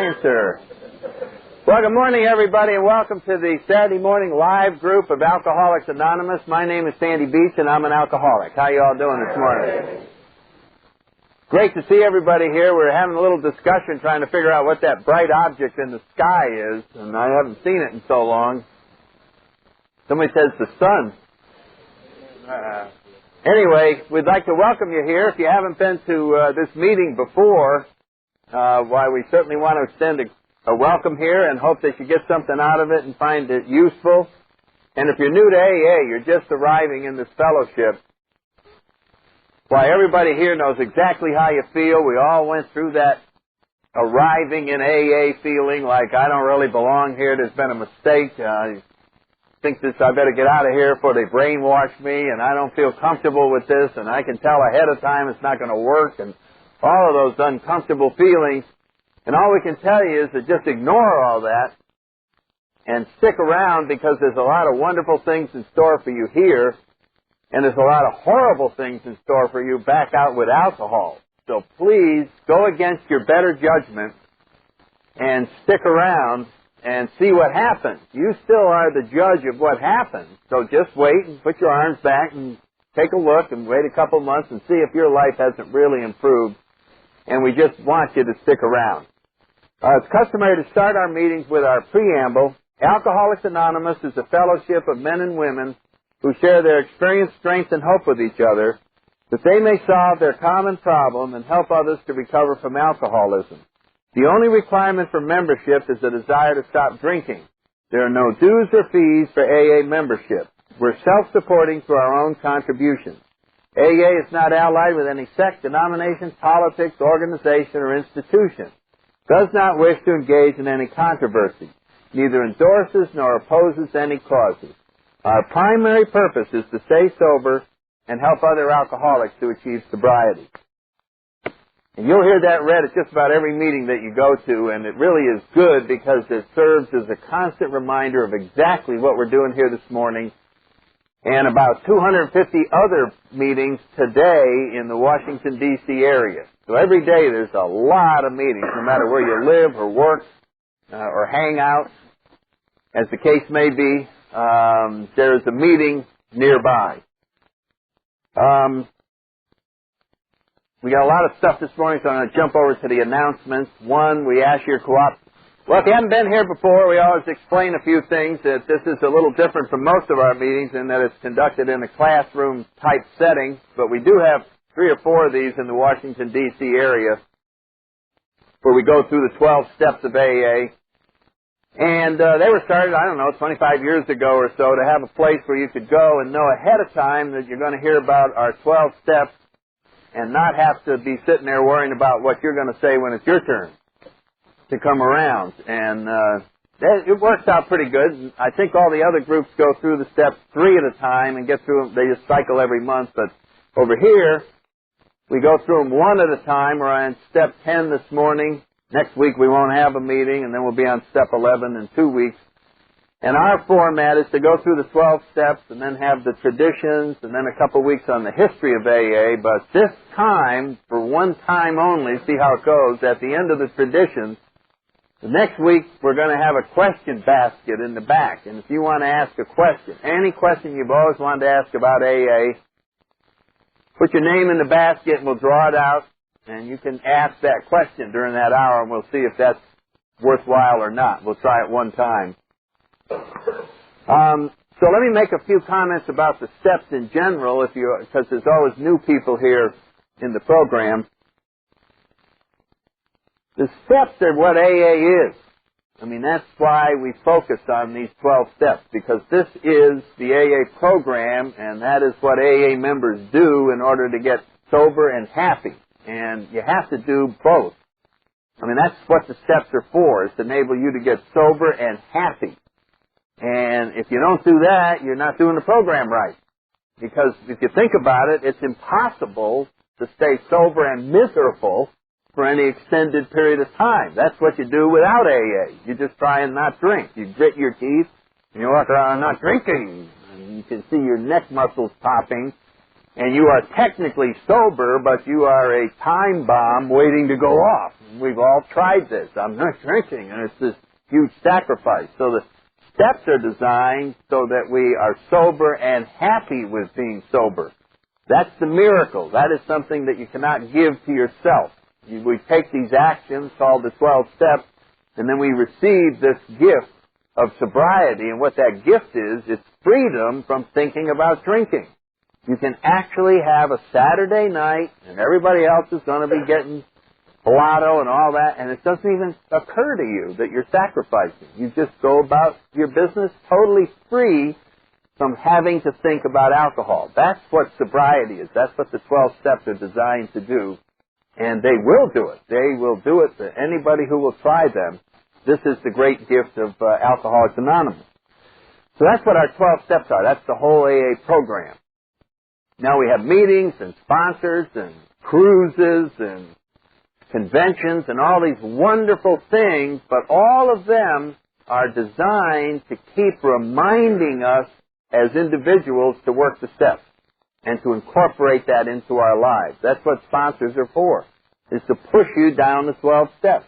answer. Well, good morning, everybody, and welcome to the Saturday morning live group of Alcoholics Anonymous. My name is Sandy Beach, and I'm an alcoholic. How you all doing this morning? Great to see everybody here. We're having a little discussion trying to figure out what that bright object in the sky is, and I haven't seen it in so long. Somebody says the sun. Anyway, we'd like to welcome you here. If you haven't been to this meeting before, why we certainly want to extend a welcome here and hope that you get something out of it and find it useful. And if you're new to AA, you're just arriving in this fellowship, why everybody here knows exactly how you feel. We all went through that arriving in AA feeling like I don't really belong here. There's been a mistake. I think I better get out of here before they brainwash me, and I don't feel comfortable with this, and I can tell ahead of time it's not going to work, and all of those uncomfortable feelings. And all we can tell you is to just ignore all that and stick around, because there's a lot of wonderful things in store for you here, and there's a lot of horrible things in store for you back out with alcohol. So please go against your better judgment and stick around and see what happens. You still are the judge of what happens. So just wait and put your arms back and take a look and wait a couple months and see if your life hasn't really improved. And we just want you to stick around. It's customary to start our meetings with our preamble. Alcoholics Anonymous is a fellowship of men and women who share their experience, strength, and hope with each other, that they may solve their common problem and help others to recover from alcoholism. The only requirement for membership is a desire to stop drinking. There are no dues or fees for AA membership. We're self-supporting through our own contributions. AA is not allied with any sect, denomination, politics, organization, or institution. Does not wish to engage in any controversy. Neither endorses nor opposes any causes. Our primary purpose is to stay sober and help other alcoholics to achieve sobriety. And you'll hear that read at just about every meeting that you go to, and it really is good because it serves as a constant reminder of exactly what we're doing here this morning, and about 250 other meetings today in the Washington, D.C. area. So every day there's a lot of meetings, no matter where you live or work or hang out, as the case may be. There's a meeting nearby. We got a lot of stuff this morning, so I'm going to jump over to the announcements. One, we ask your cooperation. Well, if you haven't been here before, we always explain a few things, that this is a little different from most of our meetings in that it's conducted in a classroom-type setting, but we do have 3 or 4 of these in the Washington, D.C. area where we go through the 12 steps of AA. And they were started, 25 years ago or so, to have a place where you could go and know ahead of time that you're going to hear about our 12 steps and not have to be sitting there worrying about what you're going to say when it's your turn to come around. And it works out pretty good. I think all the other groups go through the steps 3 at a time and get through them. They just cycle every month. But over here, we go through them 1 at a time. We're on step 10 this morning. Next week we won't have a meeting, and then we'll be on step 11 in 2 weeks. And our format is to go through the 12 steps and then have the traditions and then a couple weeks on the history of AA. But this time, for one time only, see how it goes, at the end of the traditions, the next week we're going to have a question basket in the back. And if you want to ask a question, any question you've always wanted to ask about AA, put your name in the basket and we'll draw it out. And you can ask that question during that hour, and we'll see if that's worthwhile or not. We'll try it one time. So let me make a few comments about the steps in general, because there's always new people here in the program. The steps are what AA is. That's why we focus on these 12 steps, because this is the AA program, and that is what AA members do in order to get sober and happy. And you have to do both. That's what the steps are for, is to enable you to get sober and happy. And if you don't do that, you're not doing the program right. Because if you think about it, it's impossible to stay sober and miserable for any extended period of time. That's what you do without AA. You just try and not drink. You grit your teeth, and you walk around not drinking. And you can see your neck muscles popping. And you are technically sober, but you are a time bomb waiting to go off. We've all tried this. I'm not drinking, and it's this huge sacrifice. So the steps are designed so that we are sober and happy with being sober. That's the miracle. That is something that you cannot give to yourself. We take these actions called the 12 steps, and then we receive this gift of sobriety. And what that gift is, it's freedom from thinking about drinking. You can actually have a Saturday night, and everybody else is going to be getting blotto and all that, and it doesn't even occur to you that you're sacrificing. You just go about your business totally free from having to think about alcohol. That's what sobriety is. That's what the 12 steps are designed to do. And they will do it. They will do it to anybody who will try them. This is the great gift of Alcoholics Anonymous. So that's what our 12 steps are. That's the whole AA program. Now we have meetings and sponsors and cruises and conventions and all these wonderful things, but all of them are designed to keep reminding us as individuals to work the steps and to incorporate that into our lives. That's what sponsors are for, is to push you down the 12 steps.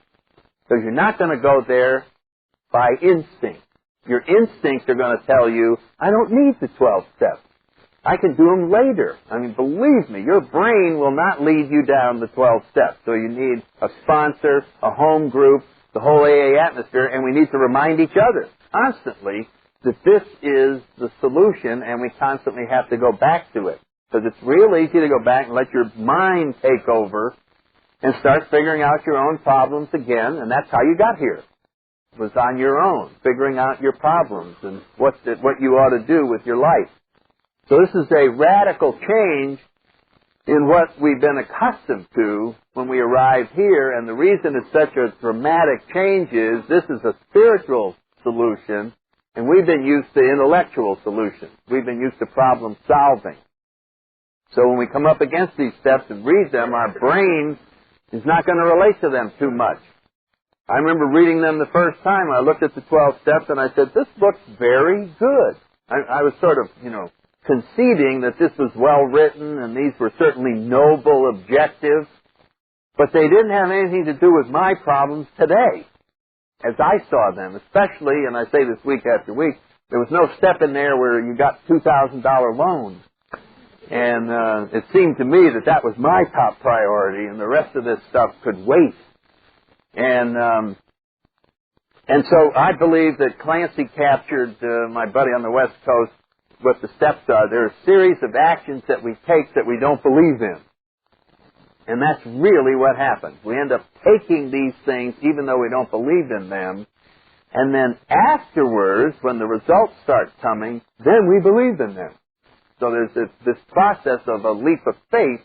Because you're not going to go there by instinct. Your instincts are going to tell you, I don't need the 12 steps. I can do them later. I mean, believe me, your brain will not lead you down the 12 steps. So you need a sponsor, a home group, the whole AA atmosphere, and we need to remind each other constantly that this is the solution, and we constantly have to go back to it. Because it's real easy to go back and let your mind take over and start figuring out your own problems again, and that's how you got here. It was on your own, figuring out your problems and what you ought to do with your life. So this is a radical change in what we've been accustomed to when we arrive here, and the reason it's such a dramatic change is this is a spiritual solution, and we've been used to intellectual solutions. We've been used to problem solving. So when we come up against these steps and read them, our brain is not going to relate to them too much. I remember reading them the first time. I looked at the 12 steps and I said, this looks very good. I was sort of, conceding that this was well written and these were certainly noble objectives, but they didn't have anything to do with my problems today, as I saw them, especially, and I say this week after week, there was no step in there where you got $2,000 loans. And it seemed to me that that was my top priority, and the rest of this stuff could wait. And so I believe that Clancy captured, my buddy on the West Coast, what the steps are. There are a series of actions that we take that we don't believe in. And that's really what happens. We end up taking these things even though we don't believe in them. And then afterwards, when the results start coming, then we believe in them. So there's this process of a leap of faith,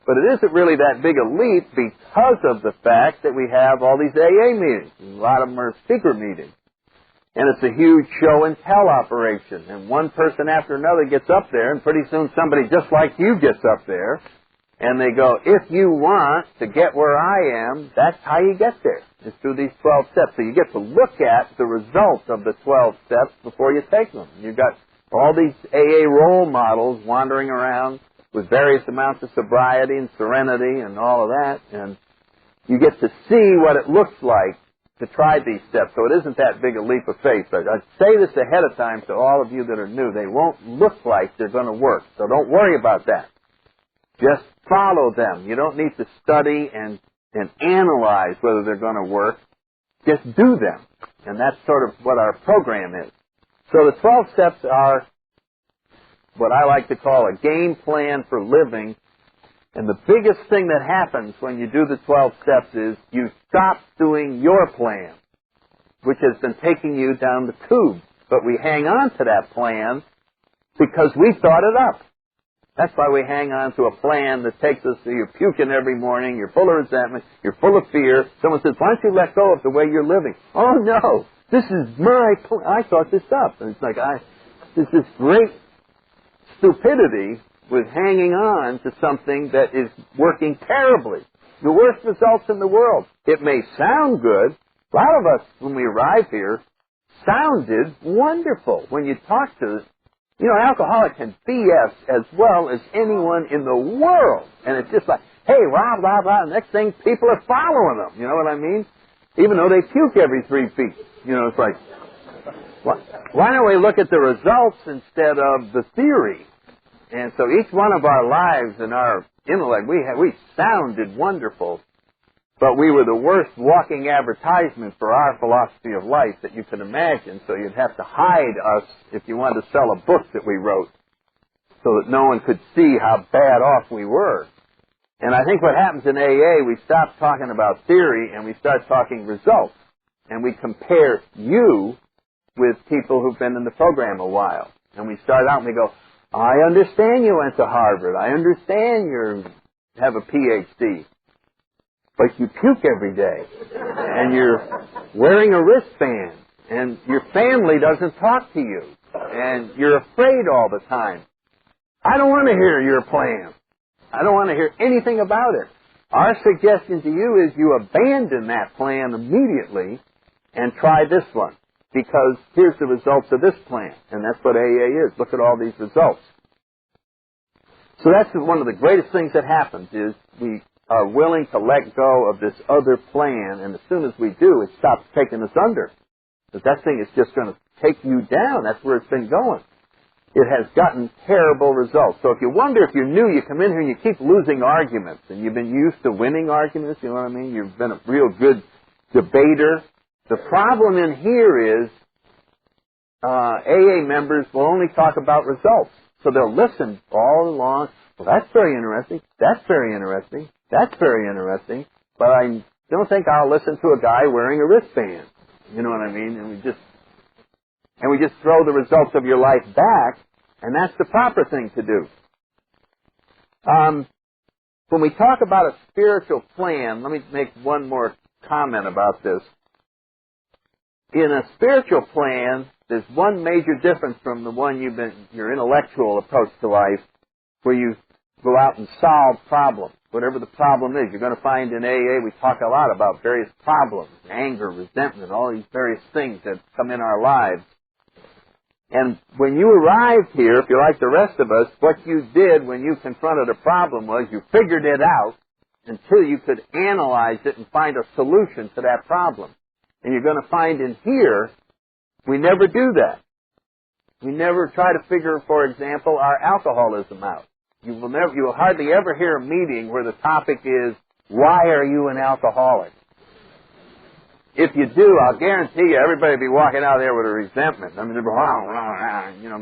but it isn't really that big a leap because of the fact that we have all these AA meetings. A lot of them are secret meetings. And it's a huge show and tell operation. And one person after another gets up there, and pretty soon somebody just like you gets up there, and they go, if you want to get where I am, that's how you get there. It's through these 12 steps. So you get to look at the results of the 12 steps before you take them. You've got all these AA role models wandering around with various amounts of sobriety and serenity and all of that, and you get to see what it looks like to try these steps. So it isn't that big a leap of faith. But I'd say this ahead of time to all of you that are new. They won't look like they're going to work. So don't worry about that. Just follow them. You don't need to study and analyze whether they're going to work. Just do them. And that's sort of what our program is. So the 12 steps are what I like to call a game plan for living. And the biggest thing that happens when you do the 12 steps is you stop doing your plan, which has been taking you down the tube. But we hang on to that plan because we thought it up. That's why we hang on to a plan that takes us to you're puking every morning, you're full of resentment, you're full of fear. Someone says, why don't you let go of the way you're living? Oh, no, this is my plan. I thought this up. And it's like, there's this great stupidity with hanging on to something that is working terribly. The worst results in the world. It may sound good. A lot of us, when we arrive here, sounded wonderful. When you talk to You know, an alcoholic can BS as well as anyone in the world. And it's just like, hey, blah, blah, blah. Next thing, people are following them. You know what I mean? Even though they puke every 3 feet. You know, it's like, why don't we look at the results instead of the theory? And so each one of our lives and our intellect, we sounded wonderful, but we were the worst walking advertisement for our philosophy of life that you could imagine. So you'd have to hide us if you wanted to sell a book that we wrote so that no one could see how bad off we were. And I think what happens in AA, we stop talking about theory and we start talking results. And we compare you with people who've been in the program a while. And we start out and we go, I understand you went to Harvard. I understand you have a PhD. But you puke every day. And you're wearing a wristband. And your family doesn't talk to you. And you're afraid all the time. I don't want to hear your plan. I don't want to hear anything about it. Our suggestion to you is you abandon that plan immediately and try this one. Because here's the results of this plan. And that's what AA is. Look at all these results. So that's one of the greatest things that happens is we are willing to let go of this other plan. And as soon as we do, it stops taking us under. Because that thing is just going to take you down. That's where it's been going. It has gotten terrible results. So if you wonder if you're new, you come in here and you keep losing arguments. And you've been used to winning arguments, you know what I mean? You've been a real good debater. The problem in here is AA members will only talk about results. So they'll listen all along. Well, that's very interesting. That's very interesting. That's very interesting. But I don't think I'll listen to a guy wearing a wristband. You know what I mean? And we just throw the results of your life back, and that's the proper thing to do. When we talk about a spiritual plan, let me make one more comment about this. In a spiritual plan, there's one major difference from the one your intellectual approach to life, where you go out and solve problems. Whatever the problem is, you're going to find in AA we talk a lot about various problems, anger, resentment, all these various things that come in our lives. And when you arrived here, if you're like the rest of us, what you did when you confronted a problem was you figured it out until you could analyze it and find a solution to that problem. And you're going to find in here, we never do that. We never try to figure, for example, our alcoholism out. You will hardly ever hear a meeting where the topic is, why are you an alcoholic? If you do, I'll guarantee you everybody will be walking out there with a resentment. I mean,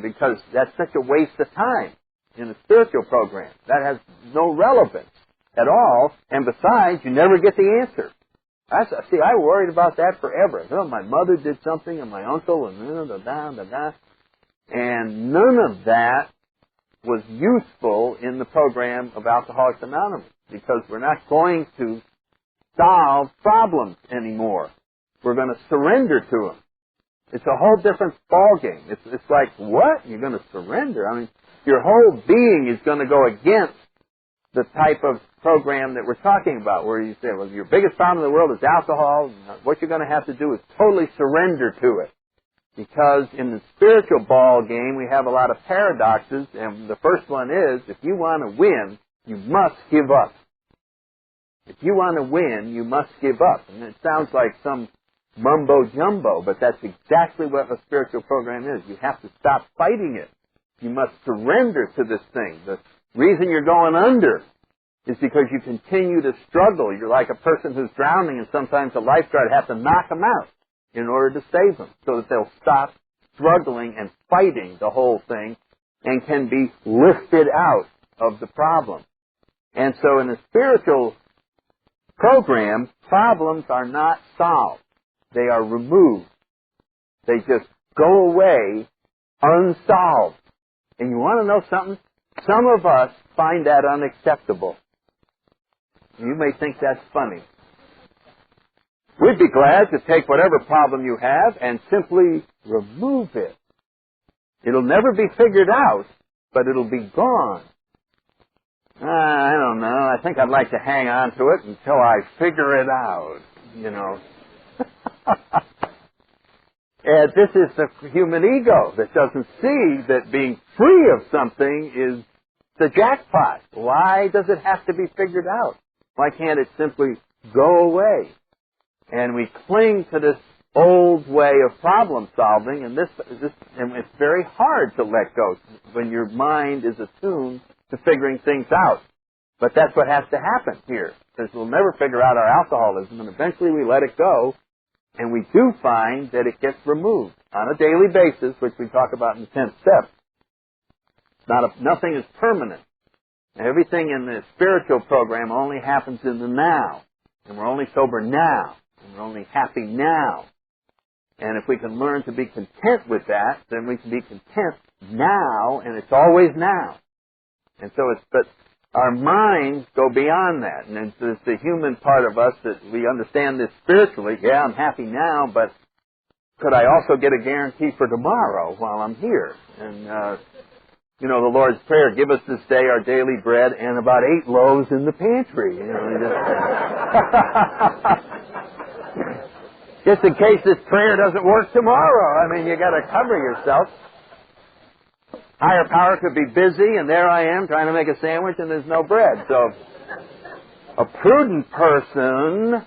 because that's such a waste of time in a spiritual program. That has no relevance at all, and besides, you never get the answer. I worried about that forever. You know, my mother did something, and my uncle, and and none of that was useful in the program of Alcoholics Anonymous, because we're not going to solve problems anymore. We're going to surrender to them. It's a whole different ballgame. It's like, what? You're going to surrender? I mean, your whole being is going to go against the type of program that we're talking about, where you say, well, your biggest problem in the world is alcohol. What you're going to have to do is totally surrender to it. Because in the spiritual ball game, we have a lot of paradoxes, and the first one is, if you want to win, you must give up. If you want to win, you must give up. And it sounds like some mumbo-jumbo, but that's exactly what a spiritual program is. You have to stop fighting it. You must surrender to this thing. The reason you're going under is because you continue to struggle. You're like a person who's drowning, and sometimes the lifeguard has to knock them out in order to save them, so that they'll stop struggling and fighting the whole thing and can be lifted out of the problem. And so in a spiritual program, problems are not solved. They are removed. They just go away unsolved. And you want to know something? Some of us find that unacceptable. You may think that's funny. We'd be glad to take whatever problem you have and simply remove it. It'll never be figured out, but it'll be gone. I don't know. I think I'd like to hang on to it until I figure it out, you know. And this is the human ego that doesn't see that being free of something is the jackpot. Why does it have to be figured out? Why can't it simply go away? And we cling to this old way of problem solving, and and it's very hard to let go when your mind is attuned to figuring things out. But that's what has to happen here, because we'll never figure out our alcoholism, and eventually we let it go, and we do find that it gets removed on a daily basis, which we talk about in the 10th step. Nothing is permanent. Everything in the spiritual program only happens in the now, and we're only sober now, and we're only happy now. And if we can learn to be content with that, then we can be content now, and it's always now. And so but our minds go beyond that. And it's the human part of us that we understand this spiritually. Yeah, I'm happy now, but could I also get a guarantee for tomorrow while I'm here? And, the Lord's Prayer, give us this day our daily bread and about 8 loaves in the pantry. Just in case this prayer doesn't work tomorrow. I mean, you got to cover yourself. Higher power could be busy, and there I am trying to make a sandwich, and there's no bread. So, a prudent person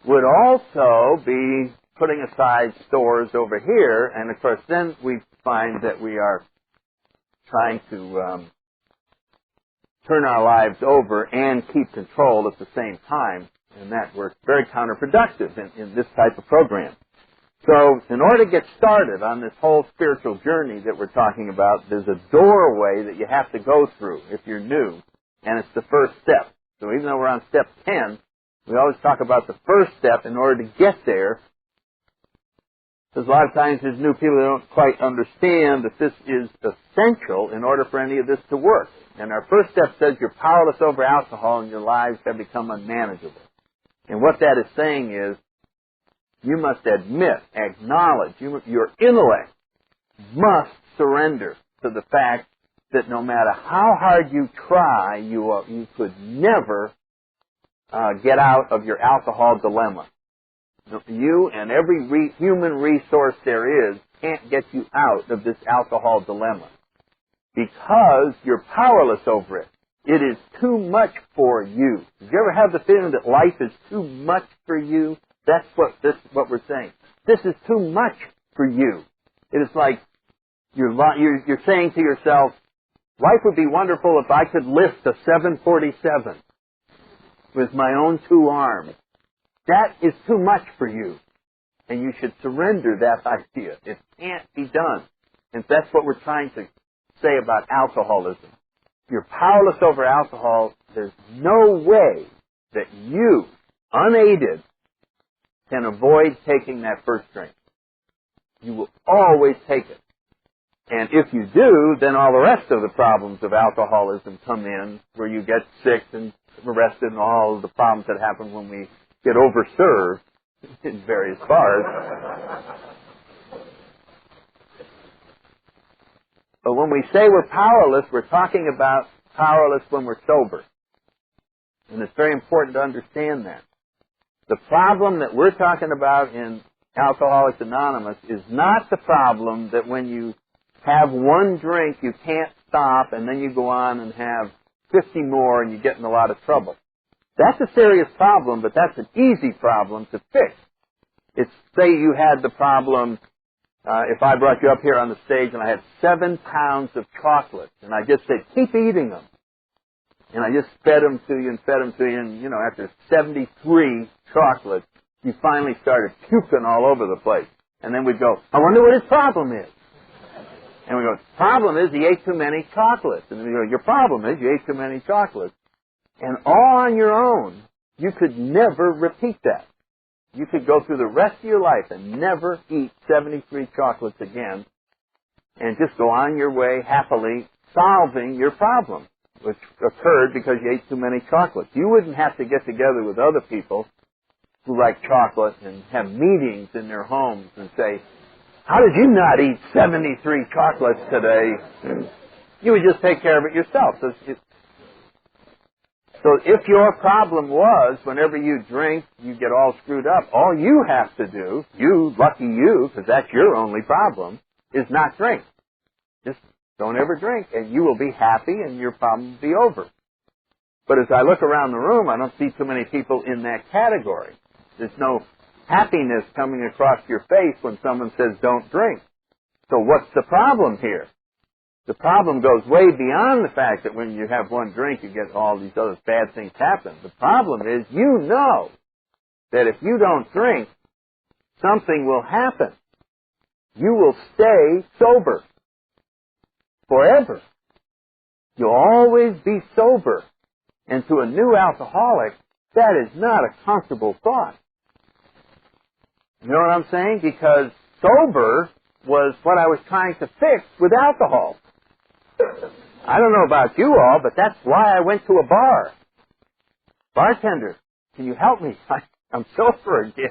would also be putting aside stores over here, and of course, then we find that we are trying to turn our lives over and keep control at the same time. And that works very counterproductive in this type of program. So, in order to get started on this whole spiritual journey that we're talking about, there's a doorway that you have to go through if you're new, and it's the first step. So even though we're on step 10, we always talk about the first step in order to get there, because a lot of times there's new people that don't quite understand that this is essential in order for any of this to work. And our first step says you're powerless over alcohol and your lives have become unmanageable. And what that is saying is, you must admit, acknowledge, your intellect must surrender to the fact that no matter how hard you try, you could never get out of your alcohol dilemma. You and every human resource there is can't get you out of this alcohol dilemma because you're powerless over it. It is too much for you. Did you ever have the feeling that life is too much for you? That's what we're saying. This is too much for you. It is like you're saying to yourself, life would be wonderful if I could lift a 747 with my own 2 arms. That is too much for you. And you should surrender that idea. It can't be done. And that's what we're trying to say about alcoholism. You're powerless over alcohol. There's no way that you, unaided, can avoid taking that first drink. You will always take it. And if you do, then all the rest of the problems of alcoholism come in, where you get sick and arrested and all of the problems that happen when we get overserved in various bars. But when we say we're powerless, we're talking about powerless when we're sober. And it's very important to understand that. The problem that we're talking about in Alcoholics Anonymous is not the problem that when you have one drink you can't stop and then you go on and have 50 more and you get in a lot of trouble. That's a serious problem, but that's an easy problem to fix. It's, say you had the problem, if I brought you up here on the stage and I had 7 pounds of chocolate, and I just said, keep eating them. And I just fed them to you, and after 73 chocolates, you finally started puking all over the place. And then we'd go, I wonder what his problem is. And we go, his problem is he ate too many chocolates. And we go, your problem is you ate too many chocolates. And all on your own, you could never repeat that. You could go through the rest of your life and never eat 73 chocolates again and just go on your way happily solving your problem, which occurred because you ate too many chocolates. You wouldn't have to get together with other people who like chocolate and have meetings in their homes and say, how did you not eat 73 chocolates today? You would just take care of it yourself. So So if your problem was whenever you drink, you get all screwed up, all you have to do, you, lucky you, because that's your only problem, is not drink. Just don't ever drink, and you will be happy, and your problem will be over. But as I look around the room, I don't see too many people in that category. There's no happiness coming across your face when someone says don't drink. So what's the problem here? The problem goes way beyond the fact that when you have one drink, you get all these other bad things happen. The problem is you know that if you don't drink, something will happen. You will stay sober forever. You'll always be sober. And to a new alcoholic, that is not a comfortable thought. You know what I'm saying? Because sober was what I was trying to fix with alcohol. I don't know about you all, but that's why I went to a bar. Bartender, can you help me? I'm sober again.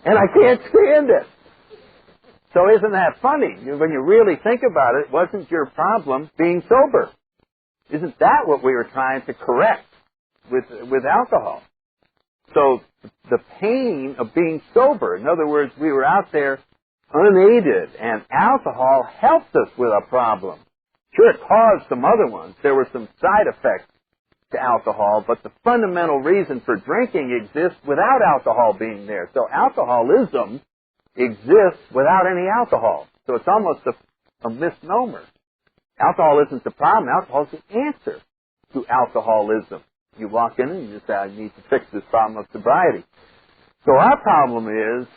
And I can't stand it. So isn't that funny? When you really think about it, wasn't your problem being sober? Isn't that what we were trying to correct with alcohol? So the pain of being sober, in other words, we were out there unaided, and alcohol helped us with a problem. Sure, it caused some other ones. There were some side effects to alcohol, but the fundamental reason for drinking exists without alcohol being there. So alcoholism exists without any alcohol. So it's almost a misnomer. Alcohol isn't the problem. Alcohol is the answer to alcoholism. You walk in and you say, I need to fix this problem of sobriety. So our problem is,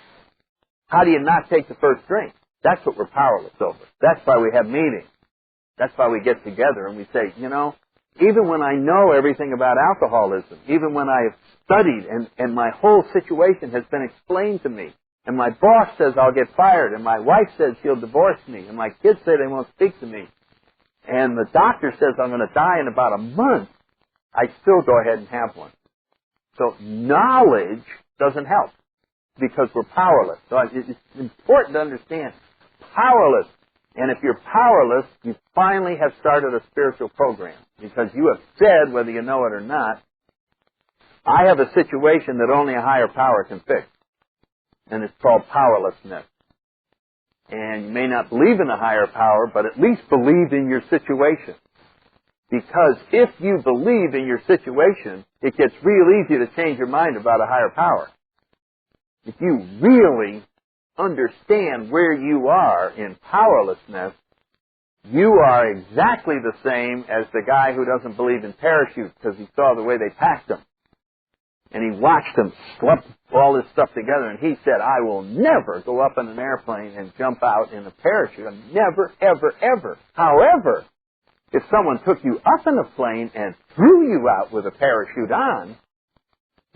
how do you not take the first drink? That's what we're powerless over. That's why we have meetings. That's why we get together and we say, you know, even when I know everything about alcoholism, even when I have studied and my whole situation has been explained to me, and my boss says I'll get fired, and my wife says she'll divorce me, and my kids say they won't speak to me, and the doctor says I'm going to die in about a month, I still go ahead and have one. So knowledge doesn't help because we're powerless. So it's important to understand, powerless. And if you're powerless, you finally have started a spiritual program because you have said, whether you know it or not, I have a situation that only a higher power can fix. And it's called powerlessness. And you may not believe in a higher power, but at least believe in your situation. Because if you believe in your situation, it gets real easy to change your mind about a higher power. If you really understand where you are in powerlessness, you are exactly the same as the guy who doesn't believe in parachutes because he saw the way they packed them. And he watched them slump all this stuff together, and he said, I will never go up in an airplane and jump out in a parachute. Never, ever, ever. However, if someone took you up in a plane and threw you out with a parachute on,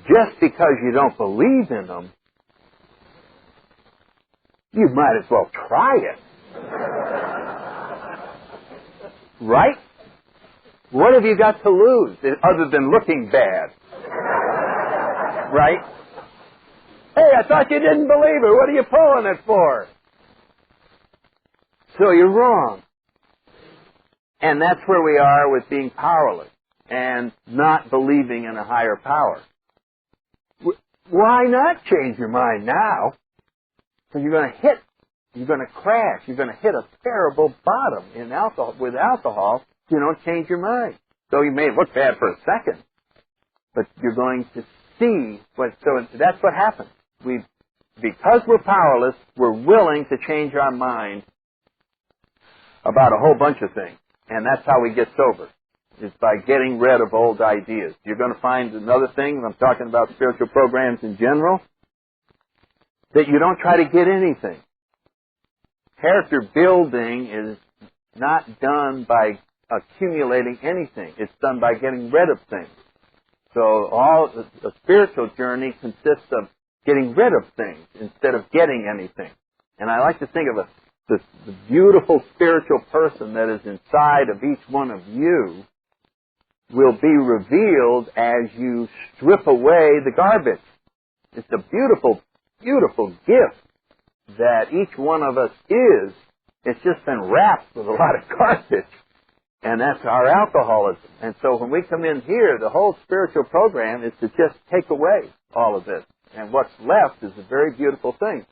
just because you don't believe in them, you might as well try it. Right? What have you got to lose other than looking bad? Right? Hey, I thought you didn't believe it. What are you pulling it for? So you're wrong. And that's where we are with being powerless and not believing in a higher power. Why not change your mind now? Because you're going to crash, you're going to hit a terrible bottom with alcohol if you don't change your mind. So you may look bad for a second, but you're going to see so that's what happens. Because we're powerless, we're willing to change our mind about a whole bunch of things. And that's how we get sober, is by getting rid of old ideas. You're going to find another thing, when I'm talking about spiritual programs in general, that you don't try to get anything. Character building is not done by accumulating anything. It's done by getting rid of things. So a spiritual journey consists of getting rid of things instead of getting anything. And I like to think of the beautiful spiritual person that is inside of each one of you will be revealed as you strip away the garbage. It's a beautiful, beautiful gift that each one of us is. It's just been wrapped with a lot of garbage. And that's our alcoholism. And so when we come in here, the whole spiritual program is to just take away all of this. And what's left is a very beautiful thing.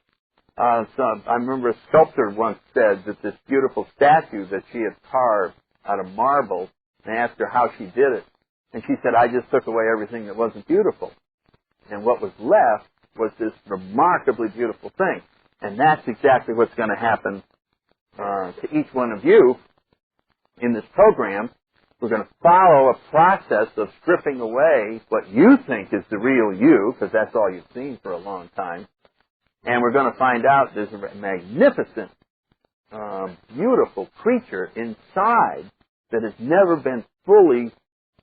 I remember a sculptor once said that this beautiful statue that she had carved out of marble, and asked her how she did it. And she said, I just took away everything that wasn't beautiful. And what was left was this remarkably beautiful thing. And that's exactly what's going to happen to each one of you in this program. We're going to follow a process of stripping away what you think is the real you, because that's all you've seen for a long time. And we're going to find out there's a magnificent, beautiful creature inside that has never been fully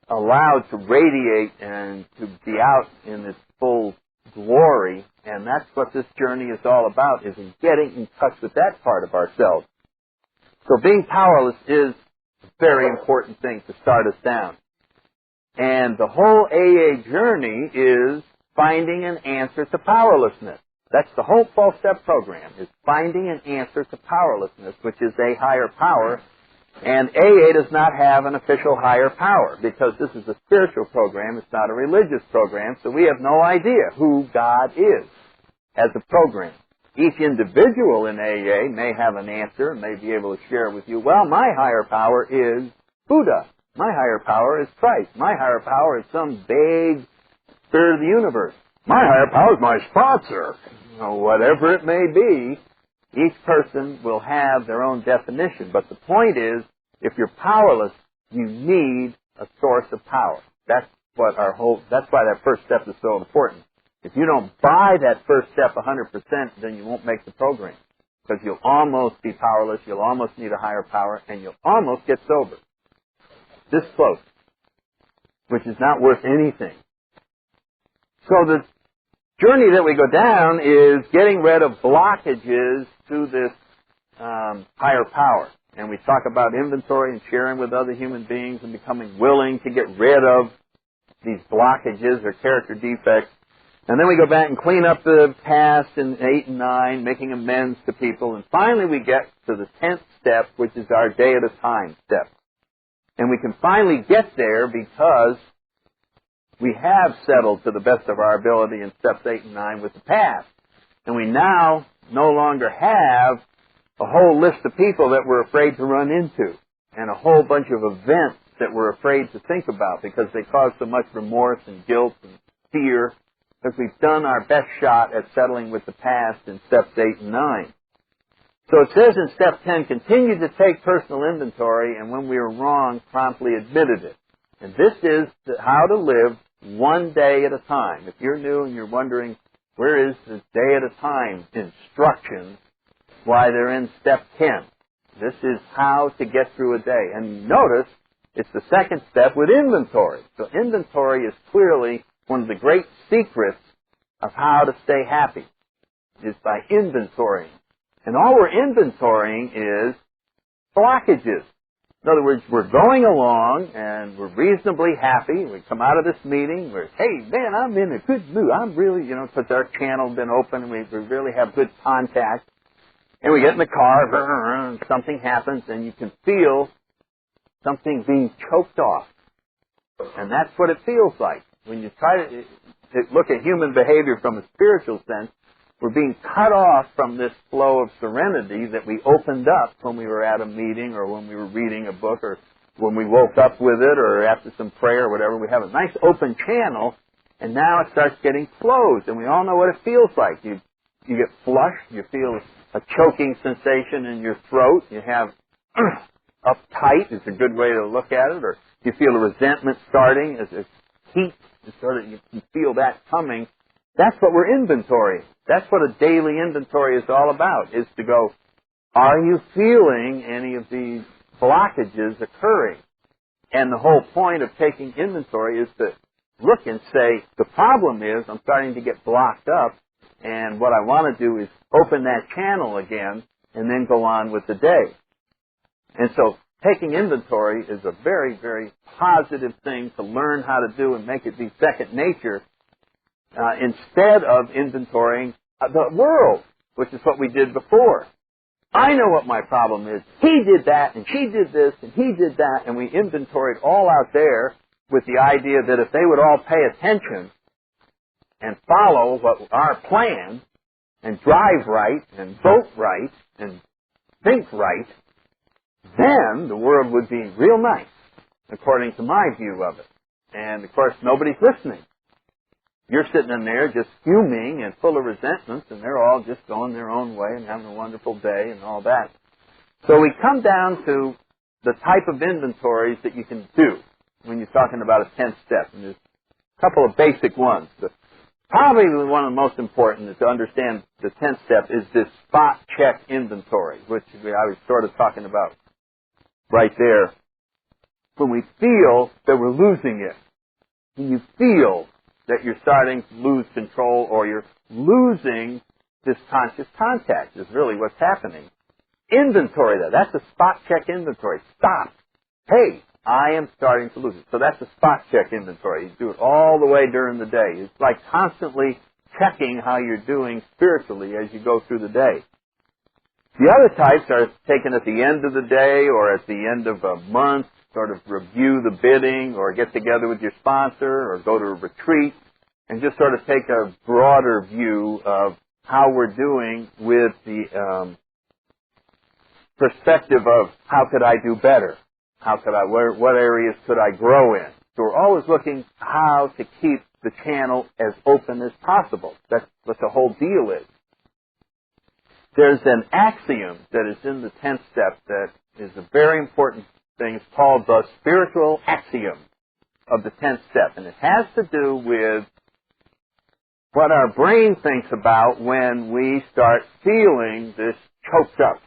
allowed to radiate and to be out in its full glory. And that's what this journey is all about, is in getting in touch with that part of ourselves. So being powerless is a very important thing to start us down. And the whole AA journey is finding an answer to powerlessness. That's the whole 12-step program, is finding an answer to powerlessness, which is a higher power. And AA does not have an official higher power, because this is a spiritual program, it's not a religious program, so we have no idea who God is as a program. Each individual in AA may have an answer, may be able to share with you, well, my higher power is Buddha. My higher power is Christ. My higher power is some vague spirit of the universe. My higher power is my sponsor. Whatever it may be, each person will have their own definition. But the point is, if you're powerless, you need a source of power. That's why that first step is so important. If you don't buy that first step 100%, then you won't make the program. Because you'll almost be powerless, you'll almost need a higher power, and you'll almost get sober. This close. Which is not worth anything. So the journey that we go down is getting rid of blockages to this higher power. And we talk about inventory and sharing with other human beings and becoming willing to get rid of these blockages or character defects. And then we go back and clean up the past in 8 and 9, making amends to people. And finally we get to the 10th step, which is our day at a time step. And we can finally get there because we have settled to the best of our ability in steps 8 and 9 with the past. And we now no longer have a whole list of people that we're afraid to run into and a whole bunch of events that we're afraid to think about because they cause so much remorse and guilt and fear, because we've done our best shot at settling with the past in steps 8 and 9. So it says in step 10, continue to take personal inventory, and when we were wrong, promptly admitted it. And this is how to live one day at a time. If you're new and you're wondering, where is this day at a time instructions? Why, they're in step 10. This is how to get through a day. And notice, it's the second step with inventory. So inventory is clearly one of the great secrets of how to stay happy, is by inventorying. And all we're inventorying is blockages. In other words, we're going along and we're reasonably happy. We come out of this meeting, we're, hey, man, I'm in a good mood. I'm really, because our channel's been open and we really have good contact. And we get in the car, and something happens, and you can feel something being choked off. And that's what it feels like. When you try to look at human behavior from a spiritual sense, we're being cut off from this flow of serenity that we opened up when we were at a meeting or when we were reading a book or when we woke up with it or after some prayer or whatever. We have a nice open channel, and now it starts getting closed. And we all know what it feels like. You get flushed. You feel a choking sensation in your throat. You have uptight is a good way to look at it. Or you feel a resentment starting as heat. You can feel that coming. That's what we're inventorying. That's what a daily inventory is all about, is to go, are you feeling any of these blockages occurring? And the whole point of taking inventory is to look and say, the problem is I'm starting to get blocked up, and what I want to do is open that channel again and then go on with the day. And so taking inventory is a very, very positive thing to learn how to do and make it be second nature instead of inventorying the world, which is what we did before. I know what my problem is. He did that, and she did this, and he did that, and we inventoried all out there with the idea that if they would all pay attention and follow what our plan, and drive right, and vote right, and think right, then the world would be real nice, according to my view of it. And, of course, nobody's listening. You're sitting in there just fuming and full of resentments, and they're all just going their own way and having a wonderful day and all that. So we come down to the type of inventories that you can do when you're talking about a 10th step. And there's a couple of basic ones. Probably one of the most important is to understand the 10th step is this spot check inventory, which I was sort of talking about right there. When we feel that we're losing it, when you feel that you're starting to lose control or you're losing this conscious contact is really what's happening. Inventory that. That's a spot check inventory. Stop. Hey, I am starting to lose it. So that's a spot check inventory. You do it all the way during the day. It's like constantly checking how you're doing spiritually as you go through the day. The other types are taken at the end of the day or at the end of a month, sort of review the bidding or get together with your sponsor or go to a retreat and just sort of take a broader view of how we're doing with the perspective of how could I do better? How could I, what areas could I grow in? So we're always looking how to keep the channel as open as possible. That's what the whole deal is. There's an axiom that is in the 10th step that is a very important thing. It's called the spiritual axiom of the 10th step. And it has to do with what our brain thinks about when we start feeling this choked up.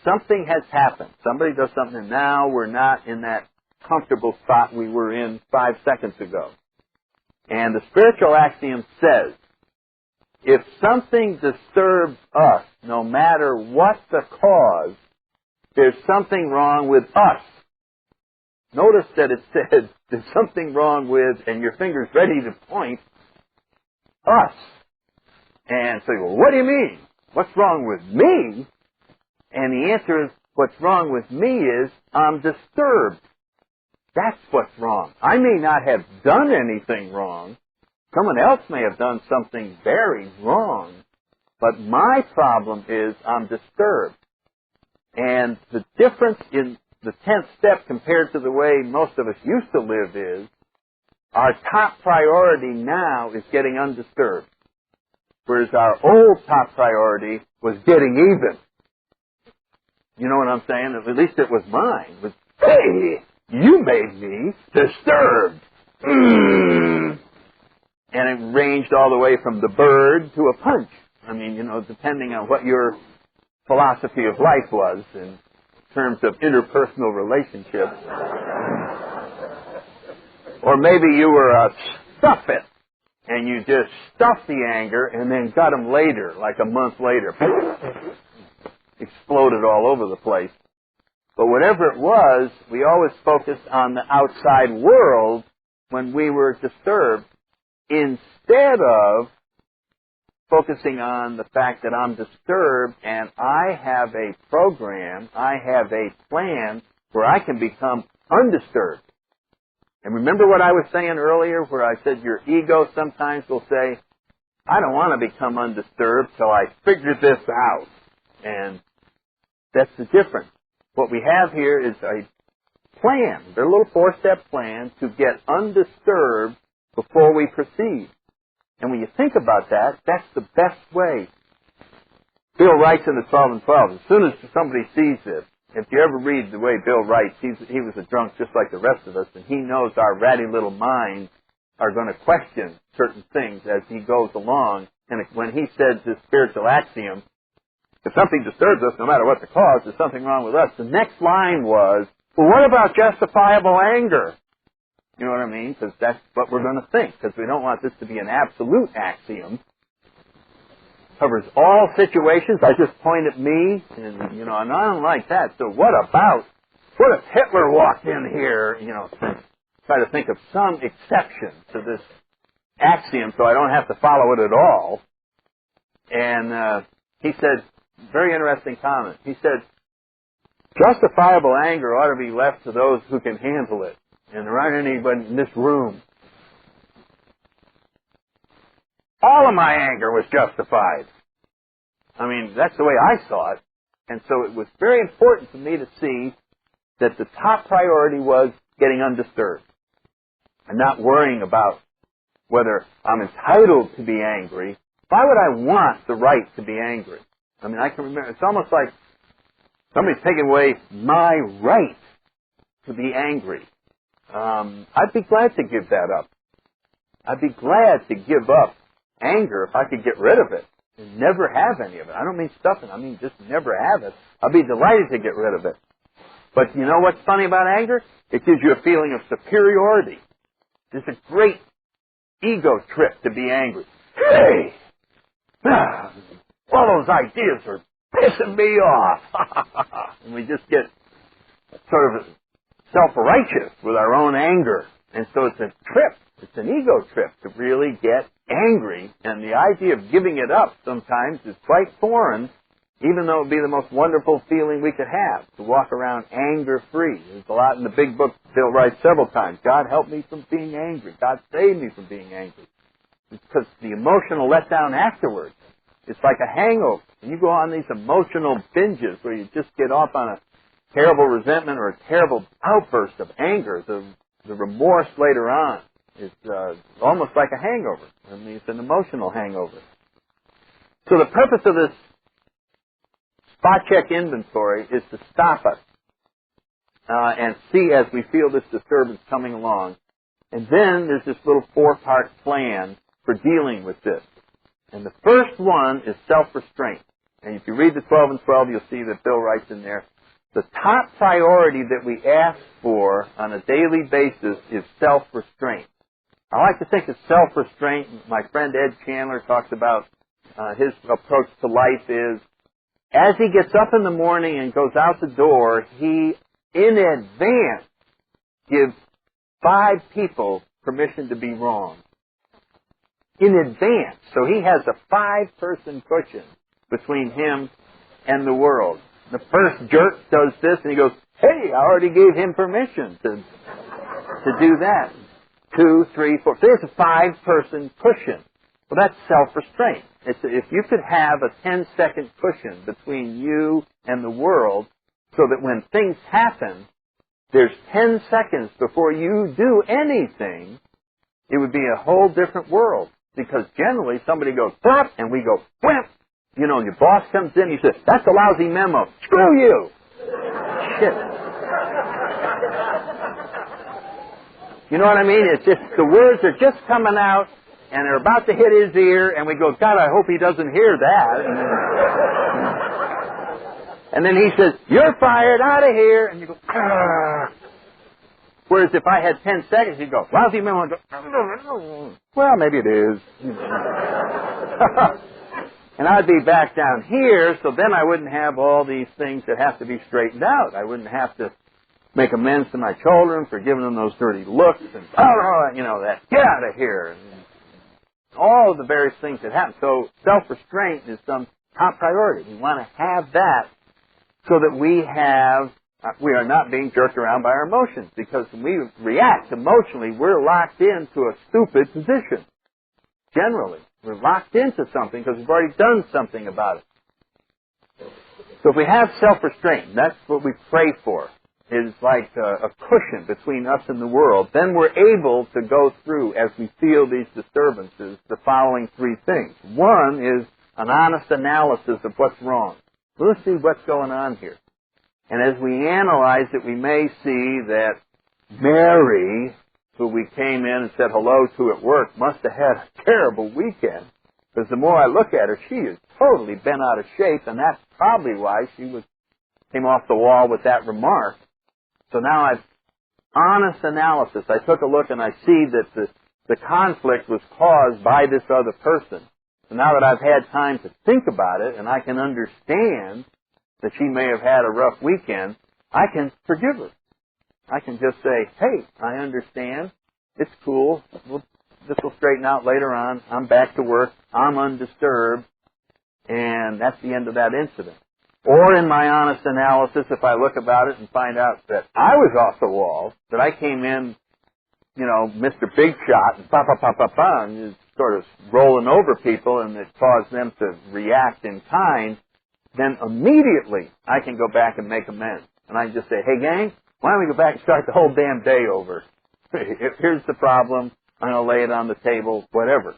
Something has happened. Somebody does something, and now we're not in that comfortable spot we were in 5 seconds ago. And the spiritual axiom says, if something disturbs us, no matter what the cause, there's something wrong with us. Notice that it says there's something wrong with, and your finger's ready to point, us. And so you go, well, what do you mean? What's wrong with me? And the answer is, what's wrong with me is I'm disturbed. That's what's wrong. I may not have done anything wrong. Someone else may have done something very wrong. But my problem is I'm disturbed. And the difference in the 10th step compared to the way most of us used to live is, our top priority now is getting undisturbed. Whereas our old top priority was getting even. You know what I'm saying? At least it was mine. It was, hey, you made me disturbed. And it ranged all the way from the bird to a punch. I mean, you know, depending on what your philosophy of life was in terms of interpersonal relationships. Or maybe you were a stuff it, and you just stuffed the anger and then got them later, like a month later. Exploded all over the place. But whatever it was, we always focused on the outside world when we were disturbed instead of focusing on the fact that I'm disturbed and I have a program, I have a plan where I can become undisturbed. And remember what I was saying earlier where I said your ego sometimes will say, I don't want to become undisturbed till I figure this out. And that's the difference. What we have here is a plan, a little 4-step plan to get undisturbed before we proceed. And when you think about that, that's the best way. Bill writes in the 12 and 12, as soon as somebody sees this, if you ever read the way Bill writes, he was a drunk just like the rest of us, and he knows our ratty little minds are going to question certain things as he goes along. And when he says this spiritual axiom, if something disturbs us, no matter what the cause, there's something wrong with us. The next line was, well, what about justifiable anger? You know what I mean? Because that's what we're going to think, because we don't want this to be an absolute axiom. Covers all situations. I just point at me, and, you know, and I don't like that. So what if Hitler walked in here, you know, try to think of some exception to this axiom so I don't have to follow it at all. And he said, very interesting comment. He said, justifiable anger ought to be left to those who can handle it. And there aren't anybody in this room. All of my anger was justified. I mean, that's the way I saw it. And so it was very important for me to see that the top priority was getting undisturbed and not worrying about whether I'm entitled to be angry. Why would I want the right to be angry? I mean, I can remember, it's almost like somebody's taking away my right to be angry. I'd be glad to give that up. I'd be glad to give up anger if I could get rid of it and never have any of it. I don't mean stuffing. I mean just never have it. I'd be delighted to get rid of it. But you know what's funny about anger? It gives you a feeling of superiority. It's a great ego trip to be angry. Hey! All those ideas are pissing me off. And we just get sort of self-righteous with our own anger. And so it's a trip. It's an ego trip to really get angry. And the idea of giving it up sometimes is quite foreign, even though it would be the most wonderful feeling we could have, to walk around anger-free. There's a lot in the big book Bill writes several times. God help me from being angry. God save me from being angry. It's because the emotional letdown afterwards, it's like a hangover. And you go on these emotional binges where you just get off on a terrible resentment or a terrible outburst of anger. The remorse later on is almost like a hangover. I mean, it's an emotional hangover. So the purpose of this spot check inventory is to stop us and see as we feel this disturbance coming along. And then there's this little 4-part plan for dealing with this. And the first one is self-restraint. And if you read the 12 and 12, you'll see that Bill writes in there, the top priority that we ask for on a daily basis is self-restraint. I like to think of self-restraint. My friend Ed Chandler talks about his approach to life is, as he gets up in the morning and goes out the door, he, in advance, gives 5 people permission to be wrong. In advance. So he has a 5-person cushion between him and the world. The first jerk does this and he goes, hey, I already gave him permission to do that. 2, 3, 4. So there's a 5-person cushion. Well, that's self-restraint. If you could have a 10-second cushion between you and the world so that when things happen, there's 10 seconds before you do anything, it would be a whole different world. Because generally somebody goes, "Pop," and we go, "Wham!" You know, and your boss comes in and he says, that's a lousy memo. Screw you! Shit. You know what I mean? It's just, the words are just coming out, and they're about to hit his ear, and we go, God, I hope he doesn't hear that. And then he says, you're fired, out of here, and you go, "Argh." Whereas if I had 10 seconds, he'd go, lousy memo, and go, well, maybe it is. And I'd be back down here, so then I wouldn't have all these things that have to be straightened out. I wouldn't have to make amends to my children for giving them those dirty looks and, you know, that, get out of here. And all of the various things that happen. So self-restraint is some top priority. We want to have that so that we are not being jerked around by our emotions. Because when we react emotionally, we're locked into a stupid position. Generally. We're locked into something because we've already done something about it. So if we have self-restraint, that's what we pray for. It's like a cushion between us and the world. Then we're able to go through, as we feel these disturbances, the following 3 things. One is an honest analysis of what's wrong. Let's see what's going on here. And as we analyze it, we may see that Mary, who we came in and said hello to at work, must have had a terrible weekend. Because the more I look at her, she is totally bent out of shape, and that's probably why she came off the wall with that remark. So now I've honest analysis. I took a look and I see that the conflict was caused by this other person. So now that I've had time to think about it and I can understand that she may have had a rough weekend, I can forgive her. I can just say, hey, I understand. It's cool. This will straighten out later on. I'm back to work. I'm undisturbed. and that's the end of that incident. Or in my honest analysis, if I look about it and find out that I was off the wall, that I came in, Mr. Big Shot, and and just sort of rolling over people, and it caused them to react in kind, then immediately I can go back and make amends. And I can just say, hey gang, why don't we go back and start the whole damn day over? Here's the problem, I'm going to lay it on the table, whatever.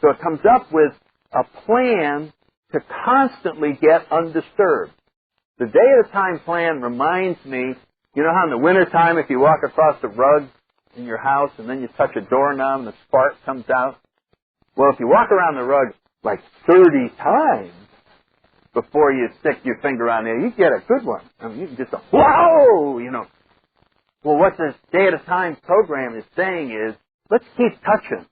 So it comes up with a plan to constantly get undisturbed. The day-at-a-time plan reminds me, how in the wintertime if you walk across the rug in your house and then you touch a doorknob and the spark comes out? Well, if you walk around the rug like 30 times before you stick your finger on there, you get a good one. I mean, you can just go, whoa, Well, what this day-at-a-time program is saying is, let's keep touching.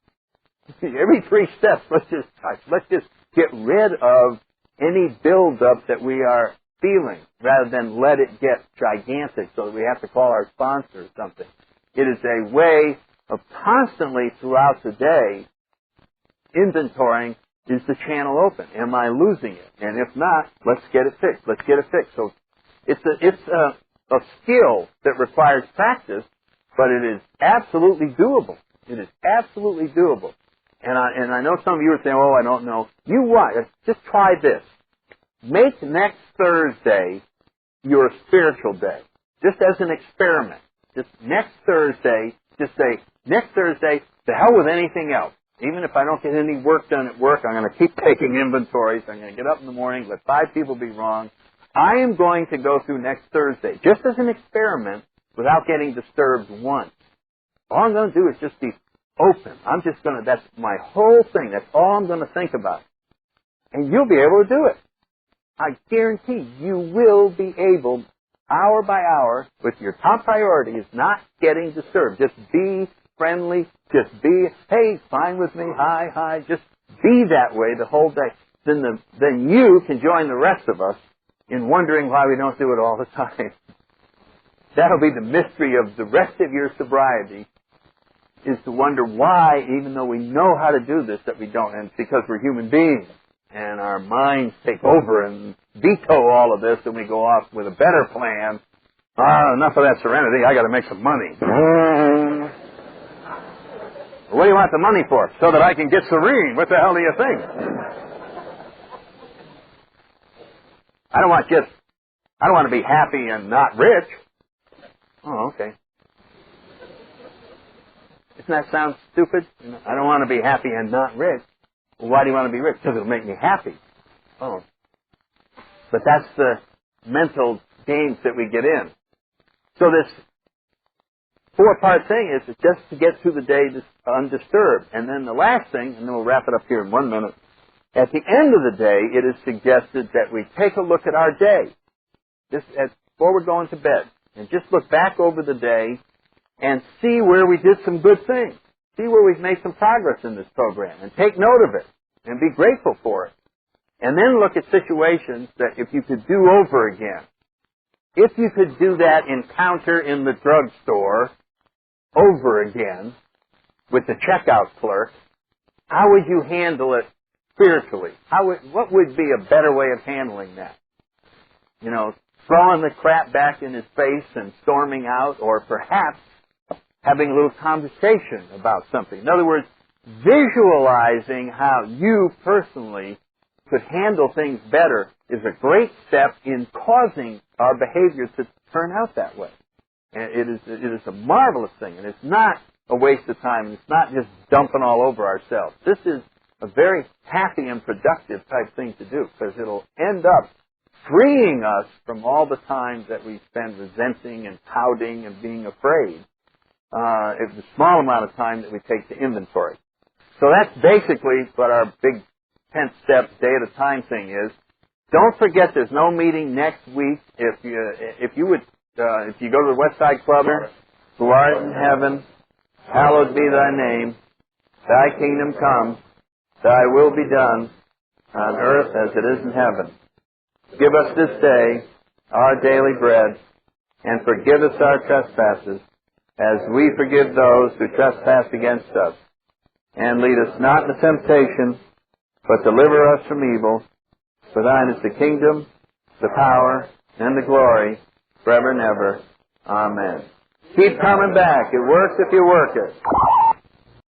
Every 3 steps, let's just touch. Let's just get rid of any build-up that we are feeling rather than let it get gigantic so that we have to call our sponsor or something. It is a way of constantly throughout the day inventorying, is the channel open? Am I losing it? And if not, let's get it fixed. Let's get it fixed. So it's a skill that requires practice, but it is absolutely doable. It is absolutely doable. And I know some of you are saying, oh, I don't know. You what? Just try this. Make next Thursday your spiritual day. Just as an experiment. Just next Thursday, just say, next Thursday, to hell with anything else. Even if I don't get any work done at work, I'm going to keep taking inventories. I'm going to get up in the morning, let 5 people be wrong. I am going to go through next Thursday, just as an experiment, without getting disturbed once. All I'm going to do is just be open. That's my whole thing. That's all I'm going to think about. And you'll be able to do it. I guarantee you will be able, hour by hour, with your top priority is not getting disturbed. Just be friendly. Just be, hey, fine with me, hi. Just be that way the whole day. Then you can join the rest of us in wondering why we don't do it all the time. That'll be the mystery of the rest of your sobriety, is to wonder why, even though we know how to do this, that we don't. And it's because we're human beings, and our minds take over and veto all of this, and we go off with a better plan. Enough of that serenity, I got to make some money. What do you want the money for? So that I can get serene. What the hell do you think? I don't want to be happy and not rich. Oh, okay. Doesn't that sound stupid? I don't want to be happy and not rich. Well, why do you want to be rich? Because it'll make me happy. Oh. But that's the mental games that we get in. So this 4-part thing is just to get through the day undisturbed. And then the last thing, and then we'll wrap it up here in 1 minute, at the end of the day, it is suggested that we take a look at our day, just before we're going to bed, and just look back over the day and see where we did some good things, see where we've made some progress in this program, and take note of it, and be grateful for it. And then look at situations that if you could do over again, if you could do that encounter in the drugstore over again with the checkout clerk, how would you handle it spiritually? What would be a better way of handling that? Throwing the crap back in his face and storming out, or perhaps having a little conversation about something. In other words, visualizing how you personally could handle things better is a great step in causing our behavior to turn out that way. And it is a marvelous thing, and it's not a waste of time, and it's not just dumping all over ourselves. This is a very happy and productive type thing to do, because it'll end up freeing us from all the time that we spend resenting and pouting and being afraid. It's a small amount of time that we take to inventory. So that's basically what our big 10-step day-at-a-time thing is. Don't forget there's no meeting next week. If you go to the Westside Club, who art in heaven, hallowed be thy name, thy kingdom come, thy will be done, on earth as it is in heaven. Give us this day our daily bread, and forgive us our trespasses, as we forgive those who trespass against us. And lead us not into temptation, but deliver us from evil. For thine is the kingdom, the power, and the glory, forever and ever. Amen. Keep coming back. It works if you work it.